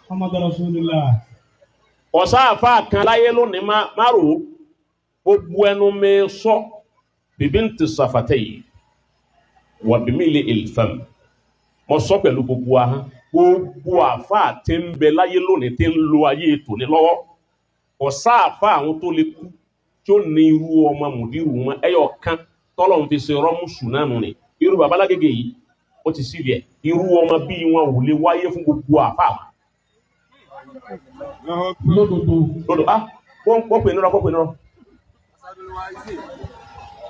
Muhammad Rasulullah. Ọ̀sá àfá kan láyé lónìí márùn gbogbo ẹnu mi sọ bibinti safatayhi wa bimili ilfam. Mo sọ pẹ̀lú gbogbo ahọ́n gbogbo àfá tí ń bẹ láyé lónìí tí ń lo ayé ètò ní lọ́wọ́. Ọ̀sá àfá àwọn tó lè kú tí ó ní irú ọmọ mùdírù wọn ẹyọ kan tọ́lọ́run fi ṣe rọ́mùsù náà nù ni. Irú Baba Lágége yìí ó ti síbi ẹ̀ irú ọmọ bí wọn ò lè wáyé fún gbogbo àfá wọn. Lọ́dọ̀ wọ́n pè nírọ́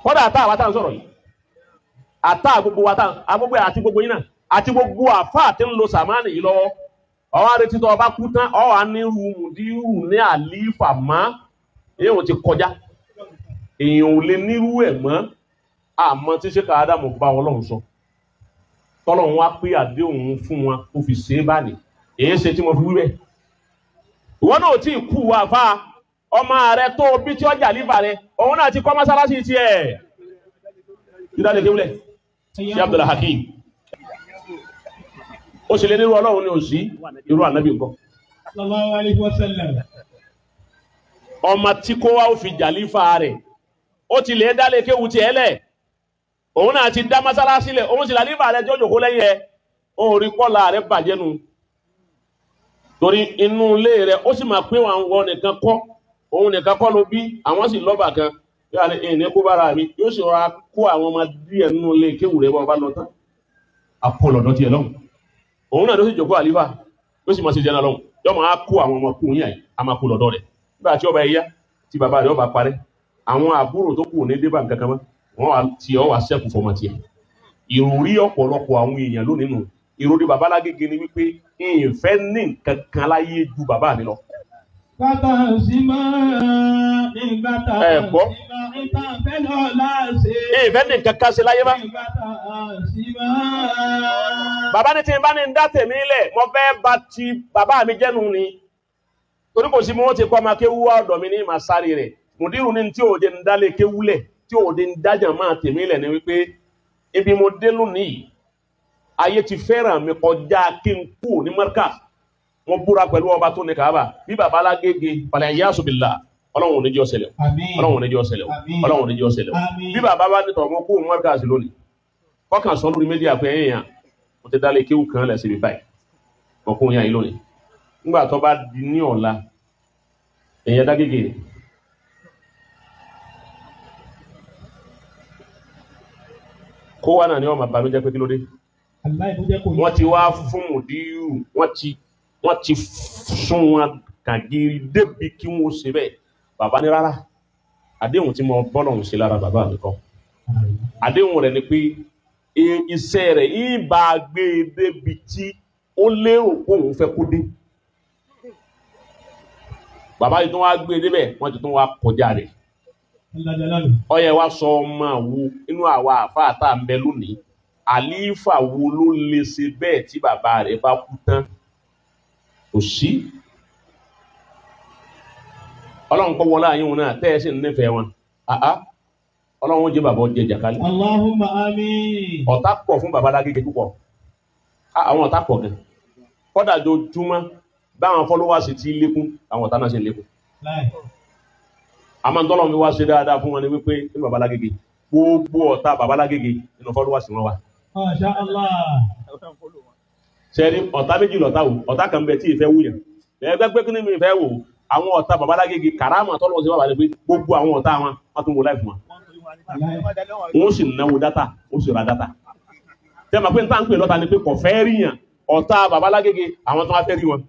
kọ́dà àtà àwátà ń sọ̀rọ̀ yìí àtà gbogbo wátà agbogbo àti gbogbo yìí náà àti gbogbo àfá àti ń lo sàmánì yìí lọ́wọ́ ọwá retí tó ọba kú tán ọwá ní rùmùdírù ní àlífà má èyàn ti kọjá èyàn ò lè nírú ẹ̀ mọ́ àmọ́ tí ṣe káàdà mọ̀ bá Ọlọ́run sọ tọ́lọ́run wá pé àdéhùn fún wọn ó fi ṣe é báyìí èyí ṣe tí mo fi wí bẹ́ẹ̀ wọ́n náà tí kú wà fà ọmọ rẹ tó bí tí ọjà lífà rẹ òun náà ti kọ́ mọ́sálásí tí ẹ̀ ìdálẹ̀ kéwúlẹ̀ sí Abdul Hakim ó sì lè nírú Ọlọ́run ní òsì irú ànábì nǹkan Sallallahu alaihi wasallam. ọmọ tí kó wá ó fi jà lífà rẹ̀ ó ti lè dálẹ̀ kéwú tí ẹ lẹ̀ òun náà ti dá mọ́sálásí lẹ̀ òun sì là lífà rẹ̀ jọjọ kó lẹ́yìn ẹ òun rí pọ́lá rẹ̀ bàjẹ́ nu torí inú ilé rẹ̀ ó sì máa pé wọn nìkan kọ́ òun nìkan kọ́ ló bí àwọn sì lọ́bà kan yóò ní ẹni kó bára mi yóò sì rọra kó àwọn ọmọ díẹ̀ nínú ilé kéwù rẹ̀ bọ́ bá lọ tán àpọ̀lọ̀dọ̀ tiẹ̀ lọ́hùn òun náà ló sì jòkó àlífà ó sì máa ṣe jẹ́nà lọ́hùn yóò máa kó àwọn ọmọ kùn yàn a máa kó lọ́dọ̀ rẹ̀ nígbà tí ọba ẹ̀yá tí bàbá rẹ̀ ọba parẹ́ àwọn àbúrò tó kù ní débà nǹkan kan mọ́ wọn wà tí ọ wà sẹ́kù fọmọ tiẹ̀ ìròrí ọ̀pọ̀lọpọ̀ àwọn èèyàn lónìí nù ìròrí Baba Lágége ni wípé ìfẹ́ ní nǹkan kan láyé ju bàbá mi lọ. Bàbá Zima nígbàtà ẹ̀gbọ́ ìta fẹ́ lọ láṣẹ. ìfẹ́ ní nǹkan kan ṣe láyé bá. Nígbàtà Zima. Bàbá ní tí n bá ní ń dá tèmi lẹ̀ mo fẹ́ bá ti bàbá mi jẹ́nu ni torí kò sí mi wọ́n ti kọ́ ọmọ kéwú ọ̀dọ̀ mi ní màsárì rẹ̀ mùdírù ní tí òde ń dálé kéwú lẹ̀ tí òde ń dájà máa tèmi lẹ̀ ni wípé ibi mo dé lónìí ayé ti fẹ́ràn mi kọjá kí n kú ní Markaz mo búra pẹ̀lú ọba tó ní Kaaba bí Baba Lágége pàlẹ́ yásù bìlà Ọlọ́run ò ní jẹ́ ó ṣẹlẹ̀ Ọlọ́run ò ní jẹ́ ó ṣẹlẹ̀ Ọlọ́run ò ní jẹ́ ó ṣẹlẹ̀ bí bàbá bá ní tọ̀mọ́ kú Markaz lónìí kọ́kàn sọ lórí méjì àpẹ èèyàn mo ti dálé kéwù kan lẹ̀ síbi báyìí ọkùnrin yàn yìí lónìí nígbà tó bá di ní ọ̀la èèyàn Lágége kó wà náà ni ọmọ àbánújẹ́ pé kí ló dé wọ́n ti wá fún mùdírù wọ́n ti sún wọn kàgiri débi kí wọ́n ṣe bẹ́ẹ̀ bàbá ní rárá àdéhùn tí mo bọ́lọ̀ ń ṣe lára bàbá mi kọ́ àdéhùn rẹ̀ ni pé iṣẹ́ rẹ̀ ìbá gbé débi tí ó lérò pé òun fẹ́ kó dé bàbá yìí tó wá gbé débẹ̀ wọ́n ti tún wá kọjá rẹ̀ ọyẹ wa sọ ọmọ àwo inú àwa àfáà tá à ń bẹ lónìí àlífà wo ló lè ṣe bẹ́ẹ̀ tí bàbá rẹ̀ bá kú tán kò sí Ọlọ́run kọ́ wọlé àyíwọn náà tẹ́ ẹ sì nífẹ̀ẹ́ wọn Ọlọ́run ó jẹ́ bàbá ọjẹ́ jàkálẹ̀ Allahumma àmín. ọ̀tá pọ̀ fún Baba Lágége púpọ̀ àwọn ọ̀tá pọ̀ gan kọ́dà jojúmọ́ báwọn followers ti lékún àwọn ọ̀tá náà ṣe lékún àmọ́ tọ́lọ̀ mi wá ṣe dáadáa fún wọn ni wípé ní Baba Lágége gbogbo ọ̀tá Baba Lágége inú followers wọn wà. Masha Allah. Sẹ́ni ọ̀tá méjì lọ̀tá wò ọ̀tá kan bẹ tí ìfẹ́ wúyàn ẹgbẹ́ pé kí ni mi ìfẹ́ wò àwọn ọ̀tá Baba Lágége karama tọ́lọ̀ sí bàbá rẹ̀ pé gbogbo àwọn ọ̀tá wọn wọ́n tún wo láì fún wọn. Wọ́n sì náwó dátà wọ́n sì ra dátà. Tẹ́ ma pé n tá ń pè lọ́ta ni pé kò fẹ́ rí yàn ọ̀tá Baba Lágége àwọn tó wá fẹ́ rí wọn.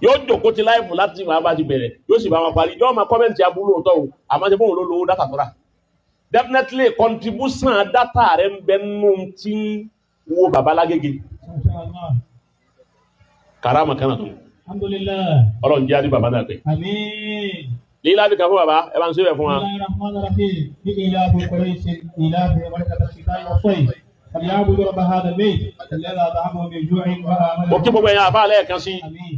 Yóò jòkó ti láìfù láti ìgbà bá ti bẹ̀rẹ̀ yóò sì bá wọn parí yóò máa kọ́mẹ́ntì aburú òótọ́ o àmọ́ ṣe bóun ló lówó dátà tó rà. Definitely contribution dátà rẹ̀ ń bẹ nínú tí wo Baba Lágége. Karama kan náà tó. Alhamdulillah. Ọlọ́run jẹ́ àdí bàbá náà pé. Àmín. Lílá bí kan fún bàbá ẹ bá ń ṣe bẹ̀ fún wa. Bismillahirrahmanirrahim. إله قريش إله بركة الشتاء والصيف فليعبدوا رب هذا البيت الذي أطعمهم من جوع وآمنهم. Mo kí gbogbo ẹ̀yin àfáà lẹ́ẹ̀kan sí. Àmín.